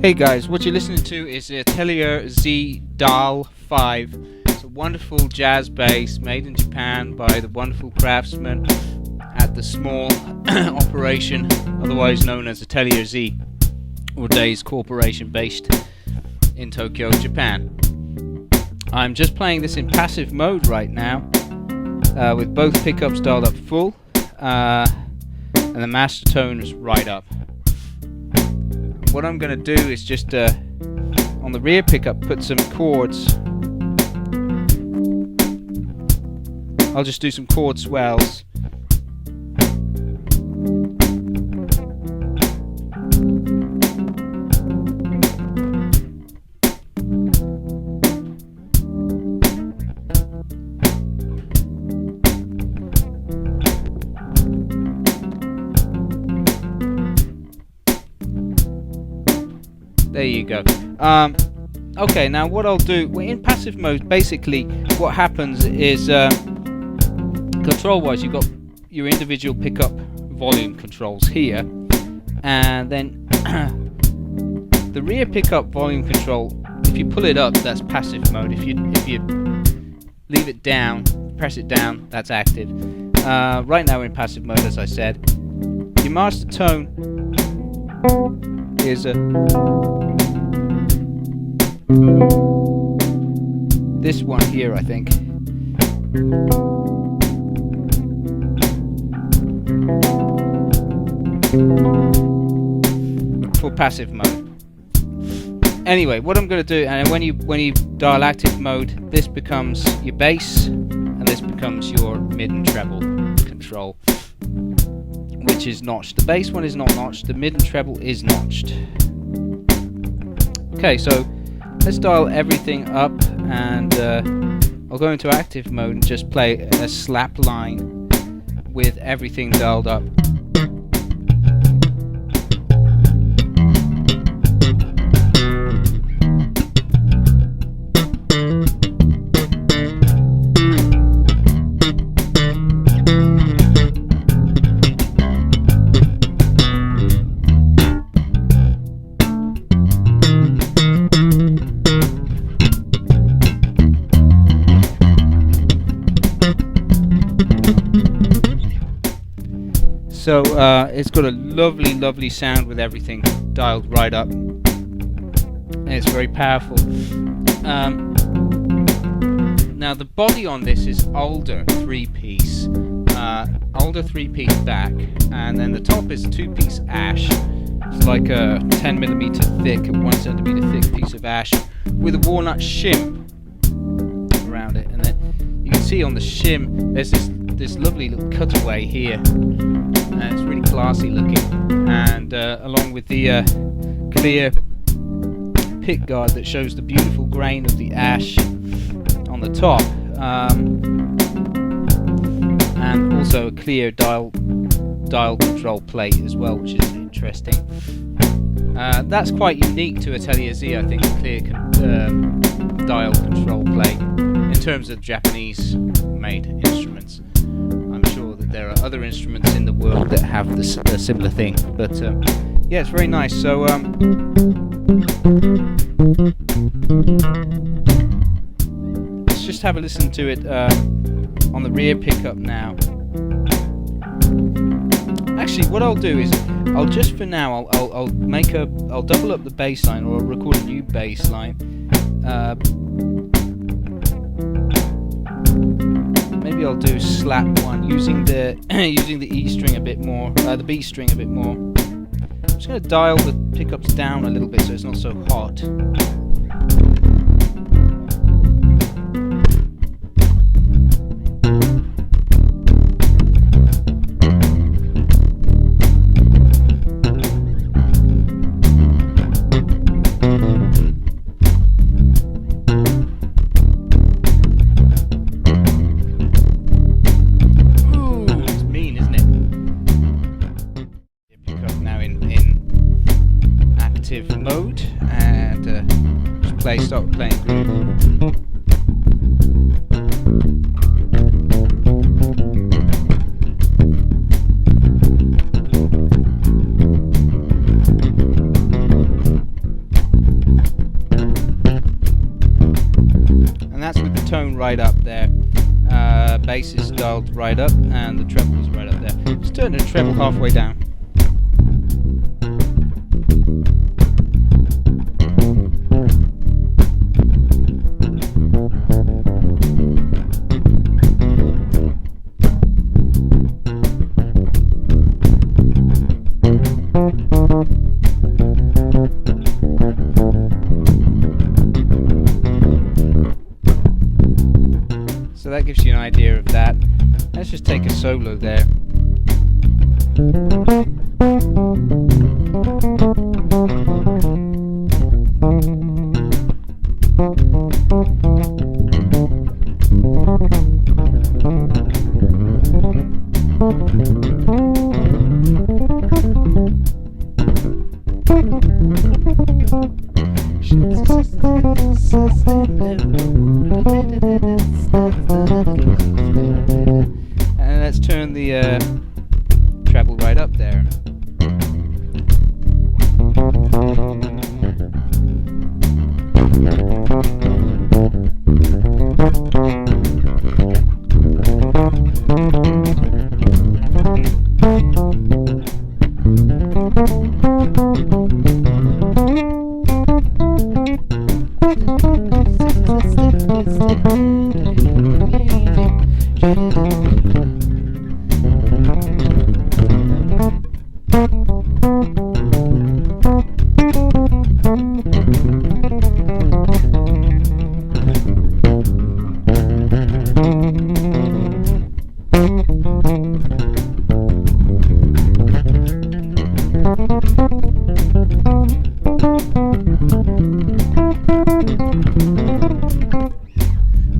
Hey guys, what you're listening to is the Atelier Z Dal 5. It's a wonderful jazz bass made in Japan by the wonderful craftsman at the small operation, otherwise known as Atelier Z or Days Corporation, based in Tokyo, Japan. I'm just playing this in passive mode right now, with both pickups dialed up full, and the master tone is right up. What I'm going to do is just on the rear pickup put some chords. I'll just do some chord swells. There you go. Okay, now what I'll do, in passive mode, basically what happens is, control-wise, you've got your individual pickup volume controls here, and then the rear pickup volume control, if you pull it up, that's passive mode. If you leave it down, press it down, that's active. Right now we're in passive mode, as I said. Your master tone is this one here, I think. For passive mode. Anyway, what I'm going to do, and when you dial active mode, this becomes your bass, and this becomes your mid and treble control, which is notched. The bass one is not notched. The mid and treble is notched. Okay, so let's dial everything up, and I'll go into active mode and just play a slap line with everything dialed up. So it's got a lovely sound with everything dialed right up, and it's very powerful. Now the body on this is older three-piece back, and then the top is two-piece ash. It's like a 10mm thick, 1 centimeter thick piece of ash with a walnut shim around it, and then you can see on the shim there's this lovely little cutaway here. It's really classy looking, and along with the clear pick guard that shows the beautiful grain of the ash on the top, and also a clear dial control plate as well, which is interesting. That's quite unique to Atelier Z, I think, a clear dial control plate in terms of Japanese made instruments. I'm sure that there are other instruments in the world that have a similar thing, but yeah, it's very nice. So let's just have a listen to it on the rear pickup now. Actually, what I'll do is I'll double up the bass line, or I'll record a new bass line. Maybe I'll do slap one using the E string a bit more, the B string a bit more. I'm just going to dial the pickups down a little bit so it's not so hot. Mode, and just start playing groove. right up there. Bass is dialed right up, and the treble is right up there. Let's turn the treble halfway down. So that gives you an idea of that. Let's just take a solo there. And let's turn the treble right up there.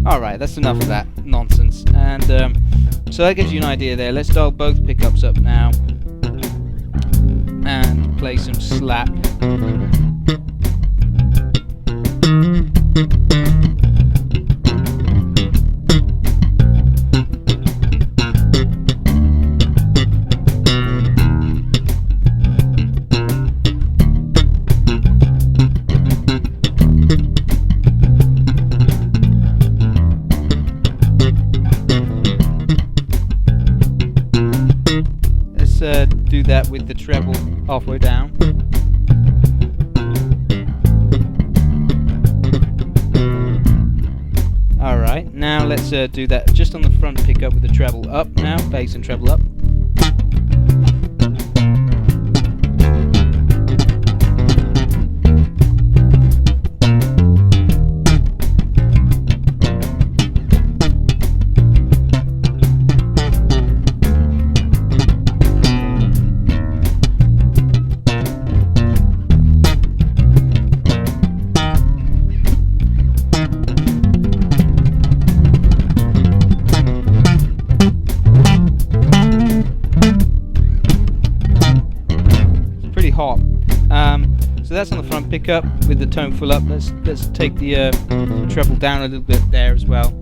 Alright, that's enough of that nonsense. And so that gives you an idea there. Let's dial both pickups up now and play some slap. Do that with the treble halfway down. Alright, now let's do that just on the front pickup with the treble up now, bass and treble up. Hot. So that's on the front pickup with the tone full up. Let's take the treble down a little bit there as well.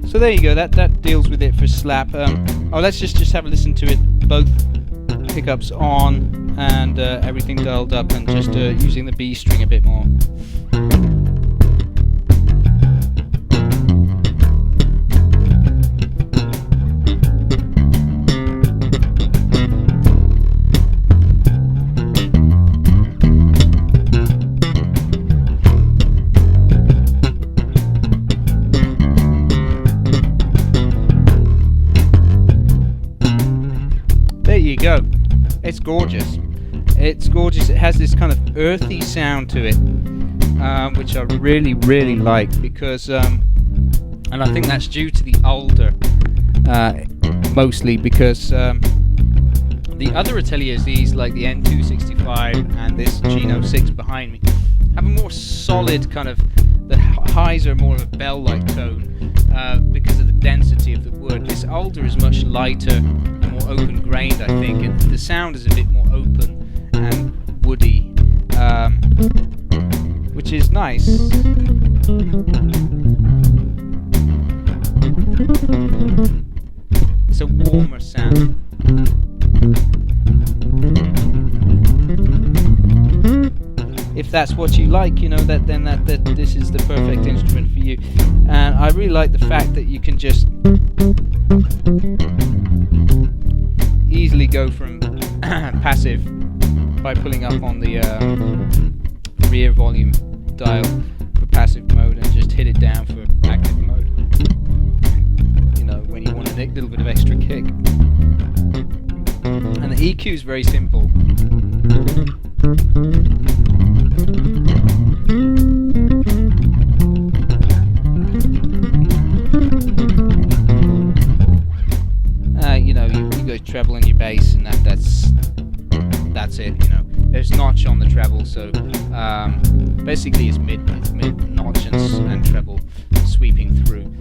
So there you go, that deals with it for slap. Let's just have a listen to it, both pickups on and everything dialed up, and just using the B string a bit more. There you go. It's gorgeous. It's gorgeous. It has this kind of earthy sound to it, which I really, really like, because, and I think that's due to the older, mostly because the other Atelier Z's, like the N265 and this Geno 6 behind me, have a more solid kind of, the highs are more of a bell-like tone, because of the density of the wood. This older is much lighter and more open-grained, I think, and the sound is a bit more open and woody, which is nice. It's a warmer sound. If that's what you like, you know, that this is the perfect instrument for you. And I really like the fact that you can just easily go from passive by pulling up on the rear volume dial for passive mode and just hit it down for active mode. You know, when you want a little bit of extra kick. And the EQ is very simple. You know, you go treble in your bass, and that's it. You know, there's notch on the treble, so basically it's mid notch and treble sweeping through.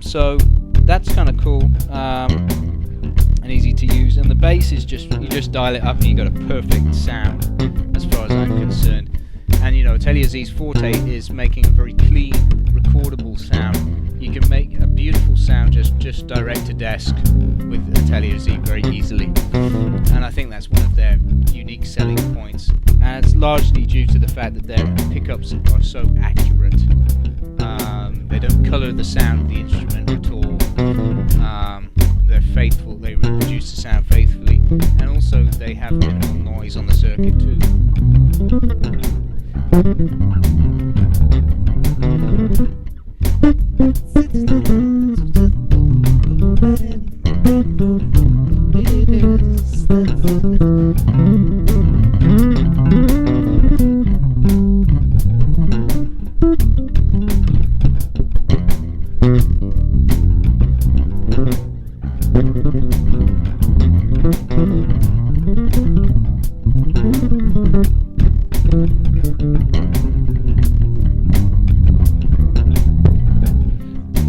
So that's kind of cool and easy to use. And the bass is you just dial it up, and you got a perfect sound as far as I'm concerned. And you know, Atelier Z's forte is making a very clean, recordable sound. You can make a beautiful sound just direct to desk with Atelier Z very easily, and I think that's one of their unique selling points. And it's largely due to the fact that their pickups are so accurate. They don't colour the sound of the instrument at all. They're faithful. They reproduce the sound faithfully, and also they have minimal noise on the circuit too.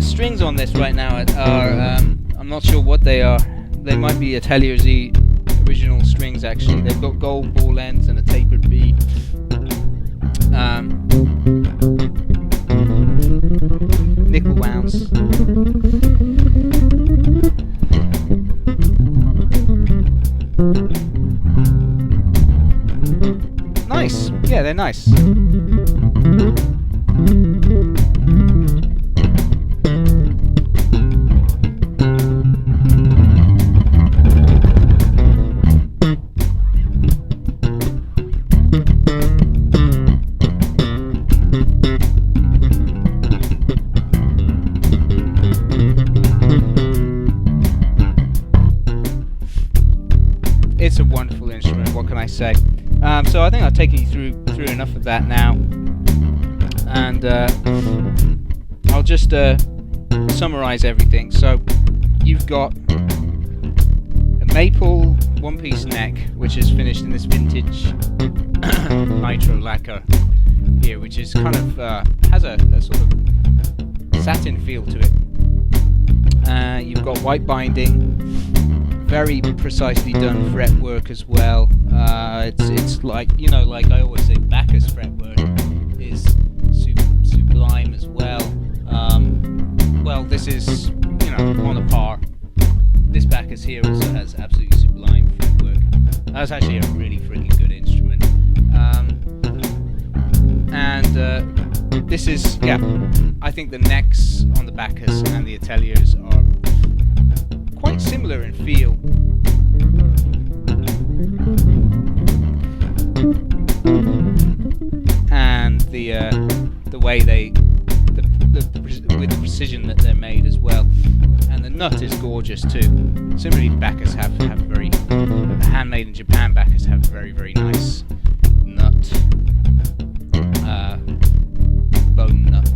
Strings on this right now are I'm not sure what they are. They might be Atelier Z original strings actually. They've got gold ball ends and a tapered bead. Nickel wounds. Nice. Yeah, they're nice. It's a wonderful instrument, what can I say? So I think I've taken you through enough of that now, and I'll just summarize everything. So you've got a maple one-piece neck, which is finished in this vintage nitro lacquer here, which is kind of has a sort of satin feel to it. You've got white binding, very precisely done fretwork as well. It's like, you know, like I always say, Bacchus fretwork is sublime as well. Well, this is, you know, on a par. This Bacchus here also has absolutely sublime fretwork. That's actually a really freaking good instrument. This is, yeah, I think the necks on the Bacchus and the Ateliers are quite similar in feel. And the way with the precision that they're made as well. And the nut is gorgeous too. Similarly, Bacchus have very, the handmade in Japan Bacchus have very, very nice nut, bone nut.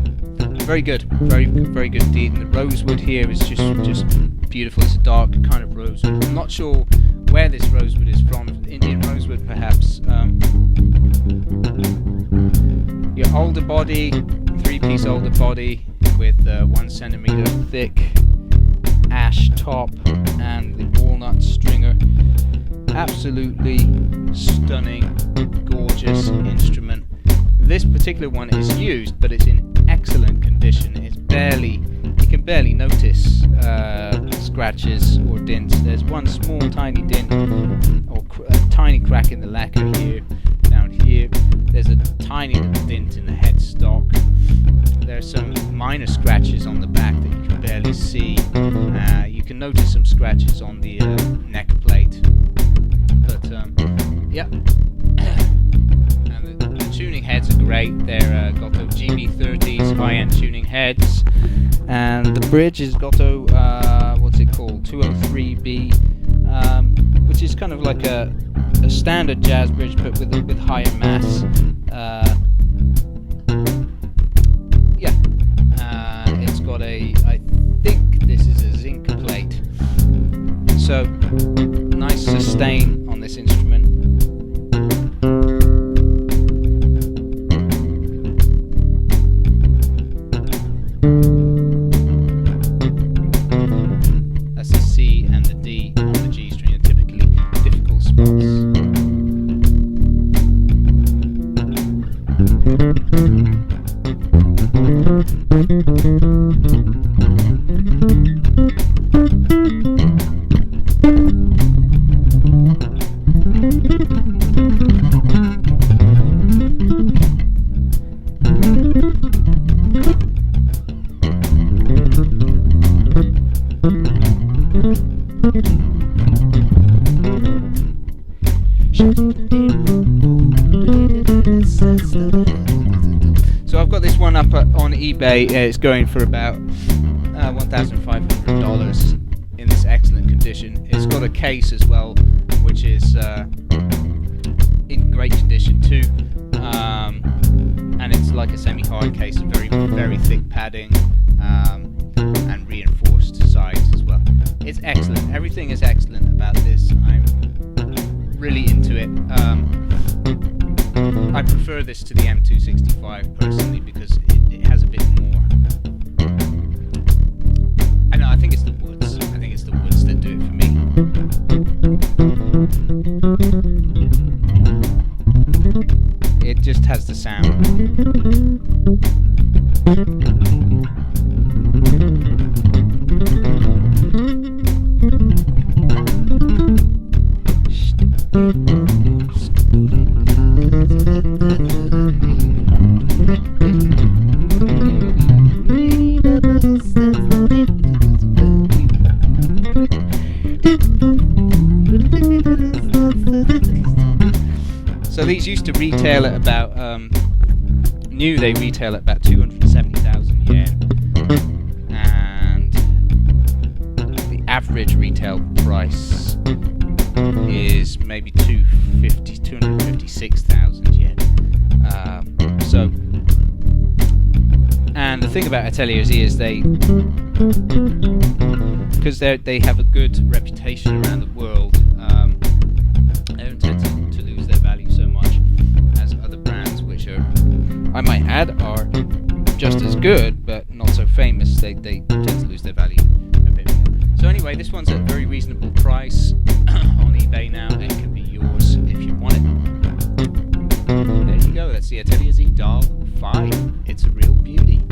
Very good, very good indeed. And the rosewood here is just beautiful. It's a dark kind of rosewood. I'm not sure where this rosewood is from. Indian rosewood, perhaps. Your older body, 3-piece older body with 1 centimeter thick ash top and the walnut stringer. Absolutely stunning, gorgeous instrument. This particular one is used, but it's in excellent condition. You can barely notice scratches or dints. There's one small tiny dint or a tiny crack in the lacquer here, down here. There's a tiny little dint in the headstock. There's some minor scratches on the back that you can barely see. You can notice some scratches on the neck plate. But yeah. And the tuning heads are great. They're Goto GB30s, high-end tuning heads. And the bridge is Goto, what's it called? 203B, which is kind of like a standard jazz bridge, but with higher mass. It's got I think this is a zinc plate. So, nice sustain on this instrument. That's the C and the D on the G string are typically difficult spots. So I've got this one up on eBay. It's going for about $1,500 in this excellent condition. It's got a case as well, which is in great condition too, and it's like a semi-hard case, very very thick padding, and reinforced sides as well. It's excellent. Everything is excellent about this. I'm really into it. I prefer this to the M265 personally because it has a bit more. I know. I think it's the woods. I think it's the woods that do it for me. It just has the sound. So these used to retail at about, they retail at about 270,000 yen, and the average retail price is maybe 256,000 yen. And the thing about Atelier Z is because they have a good reputation around the world, they don't tend to lose their value so much as other brands, which are, I might add, are just as good but not so famous. They tend to lose their value a bit more. So anyway, this one's at a very reasonable price on eBay now. It can be yours if you want it. There you go. That's the Atelier Z Dal 5. It's a real beauty.